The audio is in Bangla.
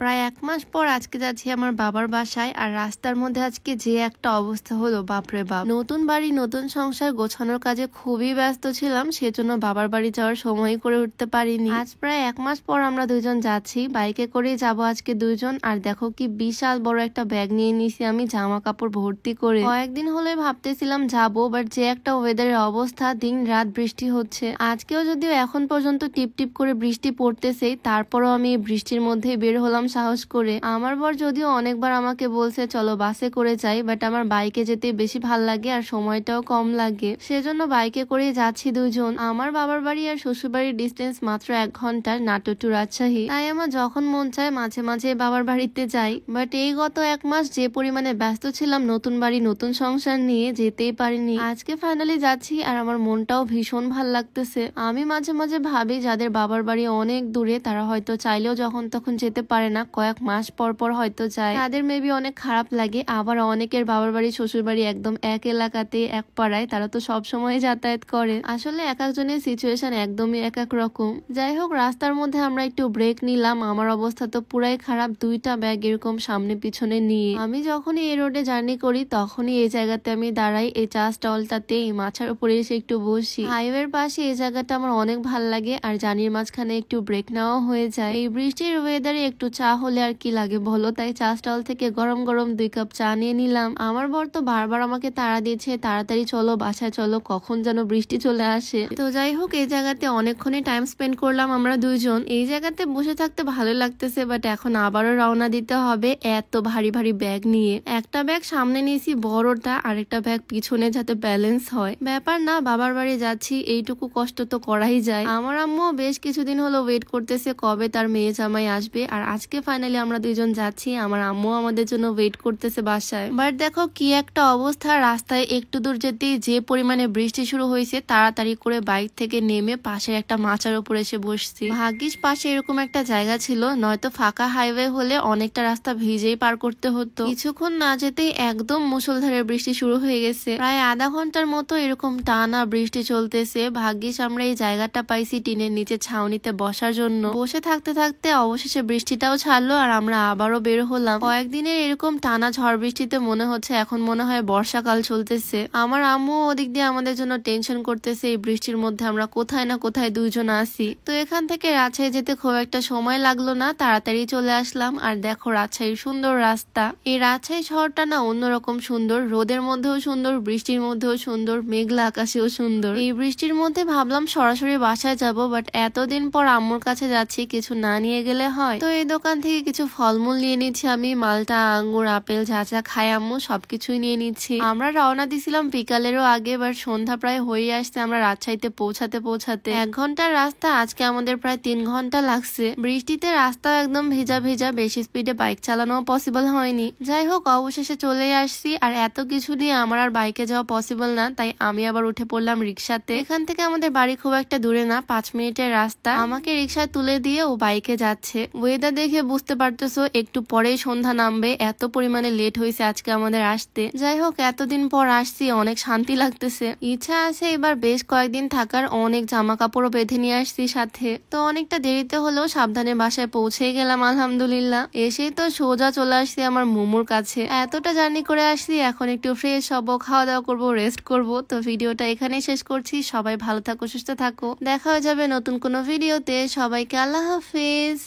প্রায় 1 মাস পর আজকে যাচ্ছি আমার বাবার বাসায়। আর রাস্তার মধ্যে আজকে যে একটা অবস্থা হলো, বাপরে বাপ। নতুন বাড়ি নতুন সংসার গোছানোর কাজে খুবই ব্যস্ত ছিলাম, সেজন্য বাবার বাড়ি যাওয়ার সময় করে উঠতে পারিনি। আজ প্রায় 1 মাস পর আমরা দুইজন যাচ্ছি, বাইকে করেই যাব আজকে দুইজন। আর দেখো কি বিশাল বড় একটা ব্যাগ নিয়ে নিছি আমি, জামা কাপড় ভর্তি করে। কয়েকদিন হলে ভাবতেছিলাম যাবো, বাট যে একটা ওয়েদারের অবস্থা, দিন রাত বৃষ্টি হচ্ছে। আজকেও যদিও এখন পর্যন্ত টিপ টিপ করে বৃষ্টি পড়তেছে, তারপরও আমি বৃষ্টির মধ্যে বের হলাম সাহস করে। আমার বর যদিও অনেকবার আমাকে বলছে চলো বাসে করে যাই, বাট আমার বাইকে যেতে বেশি ভাল লাগে আর সময়টাও কম লাগে, সেজন্য বাইকে করে যাচ্ছি দুজন। আমার বাবার বাড়ি আর শ্বশুর বাড়ির ডিস্টেন্স মাত্র 1 ঘন্টার, নাটোর টু রাজশাহী। তাই আমার যখন মন চায় মাঝে মাঝে বাবার বাড়িতে যাই। বাট এই গত 1 মাস যে পরিমাণে ব্যস্ত ছিলাম নতুন বাড়ি নতুন সংসার নিয়ে, যেতেই পারিনি। আজকে ফাইনালি যাচ্ছি আর আমার মনটাও ভীষণ ভাল লাগতেছে। আমি মাঝে মাঝে ভাবি যাদের বাবার বাড়ি অনেক দূরে, তারা হয়তো চাইলেও যখন তখন যেতে পারে না, কয়েক মাস পর পর হয়তো যায়, তাদের মেবি অনেক খারাপ লাগে। আবার অনেকের বাবার বাড়ি শ্বশুর বাড়ি একদম এক এলাকাতে এক পাড়ায়, তারা তো সব সময় যাতায়াত করে। আসলে এক একজনের সিচুয়েশন একদমই এক এক রকম। যাই হোক, রাস্তার মধ্যে আমরা একটু ব্রেক নিলাম। আমার অবস্থা তো পুরাই খারাপ, 2টা ব্যাগ এরকম সামনে পিছনে নিয়ে। আমি যখনই এই রোডে জার্নি করি তখনই এই জায়গাতে আমি দাঁড়াই, এই চা স্টলটাতে, এই মাছার উপরে এসে একটু বসি। হাইওয়ের পাশে এই জায়গাটা আমার অনেক ভাল লাগে, আর জার্নির মাঝখানে একটু ব্রেক নেওয়া হয়ে যায়। এই বৃষ্টির ওয়েদারে একটু চা হলে আর কি লাগে বলো, তাই চা স্টল থেকে গরম গরম 2 কাপ চা নিয়ে নিলাম। আমার বর তো বারবার আমাকে তাড়া দিয়েছে, তাড়াতাড়ি চলো বাসায় চলো, কখন যেন বৃষ্টি চলে আসে। তো যাই হোক, এই জায়গাতে অনেকক্ষণই টাইম স্পেন্ড করলাম আমরা দুইজন। এই জায়গাতে বসে থাকতে ভালো লাগতেছে, বাট এখন আবারও রওনা দিতে হবে এত ভারী ভারী ব্যাগ নিয়ে। একটা ব্যাগ সামনে নিয়েছি বড়টা, আরেকটা ব্যাগ পিছনে, যাতে ব্যালেন্স হয়। ব্যাপার না, বাবার বাড়ি যাচ্ছি, এইটুকু কষ্ট তো করাই যায়। আমার আম্মু বেশ কিছুদিন হলো ওয়েট করতেছে কবে তার মেয়ে জামাই আসবে, আর আজকে ফাইনালি আমরা দুইজন যাচ্ছি। আমার আম্মু আমাদের জন্য ওয়েট করতেছে বাসায়। বাট দেখো কি একটা অবস্থা, রাস্তায় একটু দূর যেতেই যে পরিমাণে বৃষ্টি শুরু হয়েছে, তাড়াতাড়ি করে বাইক থেকে নেমে পাশের একটা মাচার উপর এসে বসছি। ভাগ্যিস পাশে এরকম একটা জায়গা ছিল, নয়তো ফাঁকা হাইওয়ে হলে অনেকটা রাস্তা ভিজেই পার করতে হতো। কিছুক্ষণ না যেতেই একদম মুষলধারে বৃষ্টি শুরু হয়ে গেছে, প্রায় আধা ঘন্টার মতো এরকম টানা বৃষ্টি চলতেছে। ভাগ্যিস আমরা এই জায়গাটা পাইছি টিনের নিচে ছাউনিতে বসার জন্য। বসে থাকতে থাকতে অবশেষে বৃষ্টিটাও ছাড়লো আর আমরা আবারও বের হলাম। কয়েকদিনের এরকম টানা ঝড় বৃষ্টিতে মনে হচ্ছে এখন মনে হয় বর্ষাকাল চলতেছে। আমার আম্মু ওদিক দিয়ে আমাদের জন্য টেনশন করতেছে, এই বৃষ্টির মধ্যে আমরা কোথায় না কোথায় দুইজন আসি। তো এখান থেকে রাজশাহী যেতে খুব একটা সময় লাগলো না, তাড়াতাড়ি চলে আসলাম। আর দেখো রাজশাহীর সুন্দর রাস্তা। এই রাজশাহী শহরটা না অন্যরকম সুন্দর, রোদের মধ্যেও সুন্দর, বৃষ্টির মধ্যেও সুন্দর, মেঘলা আকাশেও সুন্দর। এই বৃষ্টির মধ্যে ভাবলাম সরাসরি বাসায় যাব, বাট এতদিন পর আম্মুর কাছে যাচ্ছি, কিছু না নিয়ে গেলে হয়। তো এই দোকান থেকে কিছু ফলমূল নিয়ে নিচ্ছি আমি, মালটা, আঙ্গুর, আপেল, যা যা খায় আম্মু সবকিছুই নিয়ে নিচ্ছি। আমরা রওনা দিছিলাম বিকালেরও আগে, বাট সন্ধ্যা প্রায় হয়ে আসছে আমরা রাজশাহীতে পৌঁছাতে পৌঁছাতে। 1 ঘন্টার রাস্তা, আজকে আমাদের প্রায় 3 ঘন্টা লাগছে। বৃষ্টিতে রাস্তা একদম ভেজা ভেজা, বেশি স্পিডে বাইক চালানো পসিবল হয়নি। যাই হোক, অবশেষে চলে আসছি। আর এত কিছু নিয়ে আমার আর বাইকে যাওয়া পসিবল না, তাই আমি আবার উঠে পড়লাম রিক্সাতে। এখান থেকে আমাদের বাড়ি খুব একটা দূরে না, 5 মিনিটের রাস্তা। আমাকে রিক্সায় তুলে দিয়ে ও বাইকে যাচ্ছে। ওয়েদার দেখে বুঝতে পারতেছো একটু পরেই সন্ধ্যা নামবে, এত পরিমাণে লেট হয়েছে আজকে আমাদের আসতে। যাই হোক, এতদিন পর আসছি, অনেক শান্তি লাগতেছে। ইচ্ছা আছে এবার বেশ কয়েকদিন থাকার, অনেক জামা কাপড়ও বেঁধে নিয়ে আসছি সাথে। তো অনেকটা দেরিতে হলেও সাবধানে বাসায় পৌঁছেই গেলাম আলহামদুলিল্লাহ। এসেই তো সোজা চলে আসছি আমার মোমোর কাছে। এতটা জার্নি করে আসছি, এখন একটু ফ্রেশ হবো, খাওয়া দাওয়া করবো, রেস্ট করবো। তো ভিডিওটা এখানেই শেষ করছি। সবাই ভালো থাকো, সুস্থ থাকো, দেখা হয়ে যাবে নতুন কোনো ভিডিওতে। সবাইকে আল্লাহ হাফেজ।